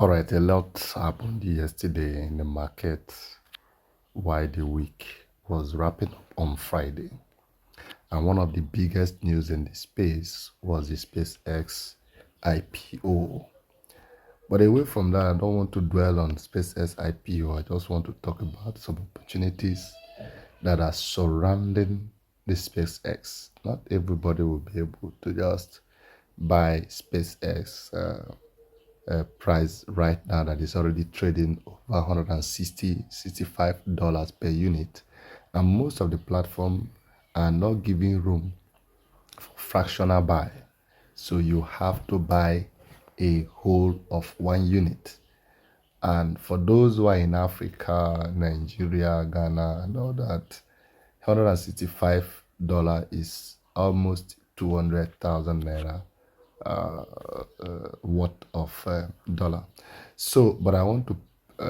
All right, a lot happened yesterday in the market while the week was wrapping up on Friday. And one of the biggest news in the space was the SpaceX IPO. But away from that, I don't want to dwell on SpaceX IPO. I just want to talk about some opportunities that are surrounding the SpaceX. Not everybody will be able to just buy SpaceX price right now that is already trading over 160 $65 per unit, and most of the platform are not giving room for fractional buy, so you have to buy a whole of 1 unit. And for those who are in Africa, Nigeria, Ghana and all that, $165 is almost 200,000 naira worth of dollar. So, but I want to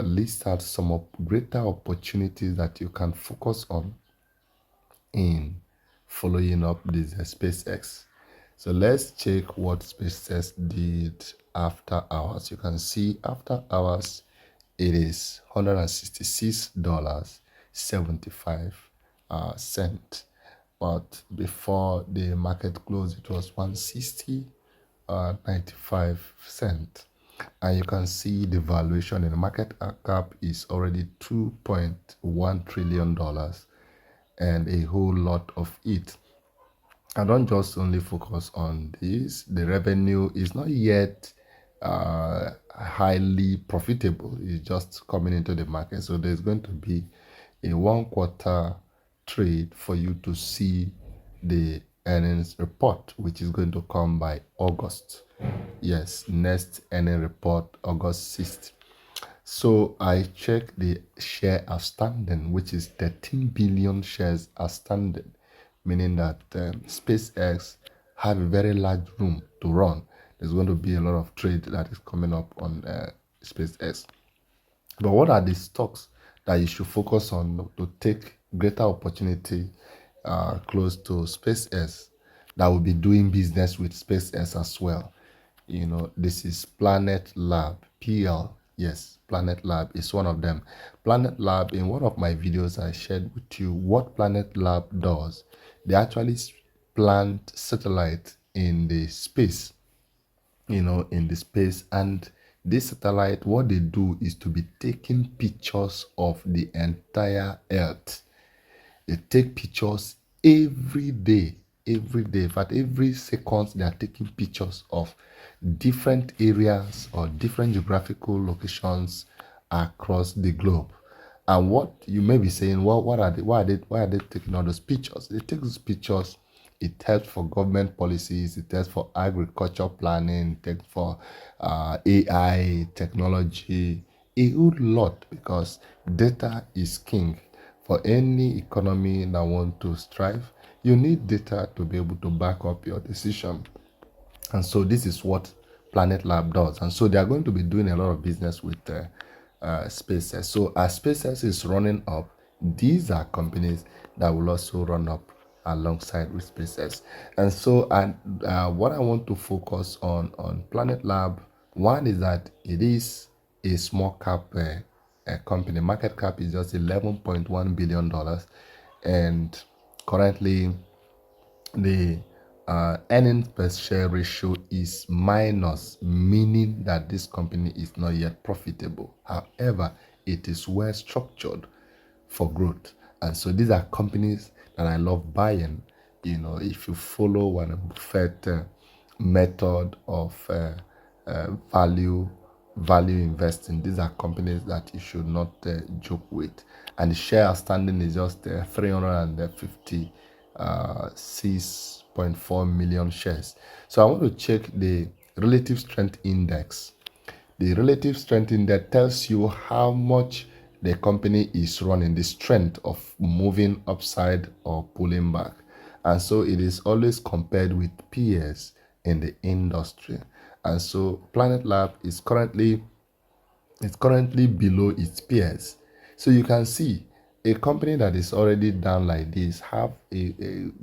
list out some greater opportunities that you can focus on in following up this SpaceX. So let's check what SpaceX did after hours. You can see after hours it is $166.75. But before the market closed, it was 160 95 cents. And you can see the valuation in the market cap is already $2.1 trillion and a whole lot of it. I don't just only focus on this. The revenue is not yet highly profitable. It's just coming into the market. So there's going to be a 1/4 trade for you to see the earnings report, which is going to come by August. Yes, next earning report, August 6th. So I check the share outstanding, which is 13 billion shares outstanding, meaning that SpaceX have a very large room to run. There's going to be a lot of trade that is coming up on SpaceX. But what are the stocks that you should focus on to take greater opportunity close to SpaceX that will be doing business with SpaceX as well? You know, this is Planet Lab, PL. Yes, Planet Lab is one of them. Planet Lab, in one of my videos, I shared with you what Planet Lab does. They actually plant satellite in the space, in the space. And this satellite, what they do is to be taking pictures of the entire Earth. They take pictures every day, every day. In fact, every second they are taking pictures of different areas or different geographical locations across the globe. And what you may be saying, well, why are they taking all those pictures? They take those pictures. It helps for government policies. It helps for agriculture planning. It helps for AI technology, a whole lot, because data is king. For any economy that want to strive, you need data to be able to back up your decision. And so this is what Planet Lab does. And so they are going to be doing a lot of business with SpaceX. So as SpaceX is running up, these are companies that will also run up alongside with SpaceX. And so what I want to focus on Planet Lab, one is that it is a small cap company. Market cap is just $11.1 billion. And currently the earnings per share ratio is minus, meaning that this company is not yet profitable. However, it is well structured for growth. And so these are companies that I love buying. If you follow Warren Buffett method of value investing, these are companies that you should not joke with. And the share outstanding is just 356.4 million shares. So I want to check the relative strength index. The relative strength index tells you how much the company is running, the strength of moving upside or pulling back. And so it is always compared with peers in the industry. And so Planet Lab is currently below its peers. So you can see a company that is already down like this have a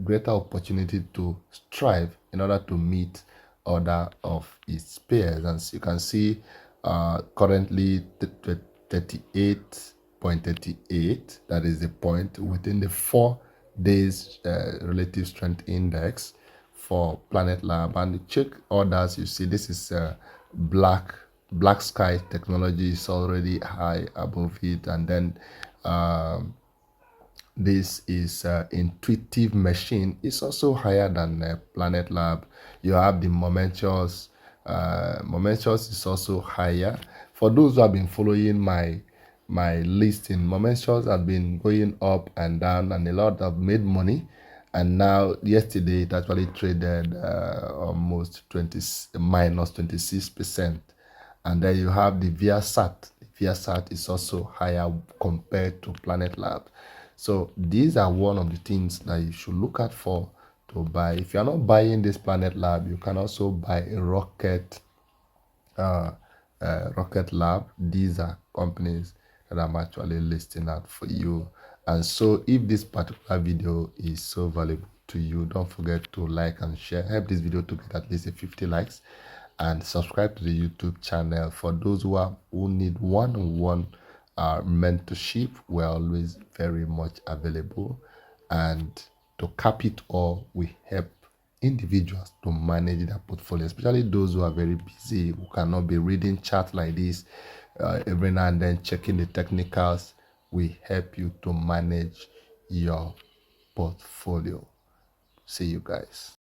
greater opportunity to strive in order to meet other of its peers. And so you can see currently 38.38. That is the point within the 4 days relative strength index for Planet Lab. And you check others, you see this is black sky technology is already high above it, and then this is intuitive machine is also higher than Planet Lab. You have the momentous. Momentous is also higher. For those who have been following my listing, momentous have been going up and down, and a lot have made money. And now yesterday it actually traded almost 20 minus 26%. And then you have the Viasat. Viasat is also higher compared to Planet Lab. So these are one of the things that you should look at for to buy. If you're not buying this Planet Lab, you can also buy a uh, Rocket Lab. These are companies that I'm actually listing out for you. And so if this particular video is so valuable to you, don't forget to like and share. Help this video to get at least 50 likes, and subscribe to the YouTube channel. For those who need one-on-one mentorship, we're always very much available. And to cap it all, we help individuals to manage their portfolio, especially those who are very busy, who cannot be reading charts like this every now and then, checking the technicals. We help you to manage your portfolio. See you guys.